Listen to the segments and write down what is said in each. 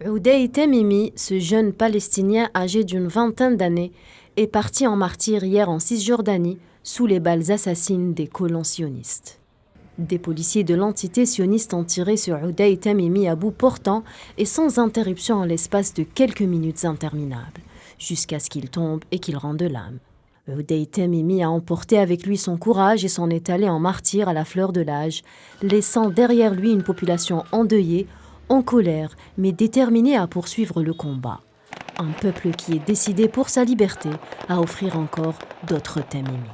Uday Tamimi, ce jeune Palestinien âgé d'une vingtaine d'années, est parti en martyr hier en Cisjordanie sous les balles assassines des colons sionistes. Des policiers de l'entité sioniste ont tiré sur Uday Tamimi à bout portant et sans interruption en l'espace de quelques minutes interminables, jusqu'à ce qu'il tombe et qu'il rende l'âme. Uday Tamimi a emporté avec lui son courage et s'en est allé en martyr à la fleur de l'âge, laissant derrière lui une population endeuillée, en colère, mais déterminé à poursuivre le combat. Un peuple qui est décidé pour sa liberté à offrir encore d'autres Tamimi.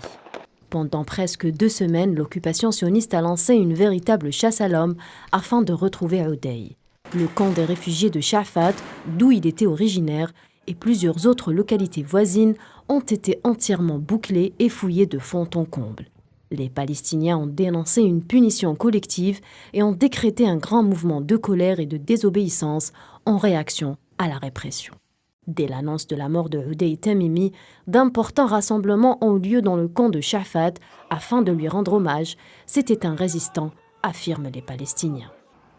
Pendant presque 2 semaines, l'occupation sioniste a lancé une véritable chasse à l'homme afin de retrouver Uday. Le camp des réfugiés de Shafat, d'où il était originaire, et plusieurs autres localités voisines ont été entièrement bouclées et fouillées de fond en comble. Les Palestiniens ont dénoncé une punition collective et ont décrété un grand mouvement de colère et de désobéissance en réaction à la répression. Dès l'annonce de la mort de Uday Tamimi, d'importants rassemblements ont eu lieu dans le camp de Shafat afin de lui rendre hommage. C'était un résistant, affirment les Palestiniens.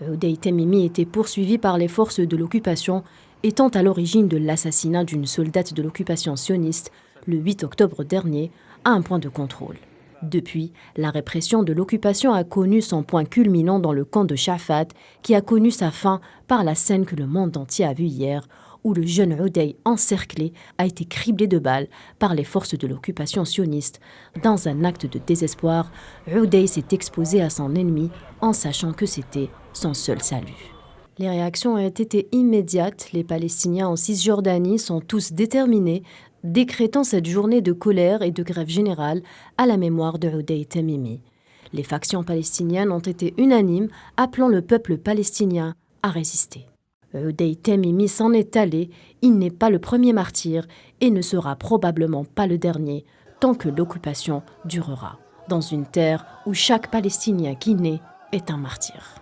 Uday Tamimi était poursuivi par les forces de l'occupation, étant à l'origine de l'assassinat d'une soldate de l'occupation sioniste le 8 octobre dernier à un point de contrôle. Depuis, la répression de l'occupation a connu son point culminant dans le camp de Shafat, qui a connu sa fin par la scène que le monde entier a vue hier, où le jeune Uday encerclé a été criblé de balles par les forces de l'occupation sioniste. Dans un acte de désespoir, Uday s'est exposé à son ennemi en sachant que c'était son seul salut. Les réactions ont été immédiates. Les Palestiniens en Cisjordanie sont tous déterminés, décrétant cette journée de colère et de grève générale à la mémoire de Uday Tamimi. Les factions palestiniennes ont été unanimes, appelant le peuple palestinien à résister. Uday Tamimi s'en est allé, il n'est pas le premier martyr et ne sera probablement pas le dernier tant que l'occupation durera, dans une terre où chaque Palestinien qui naît est un martyr.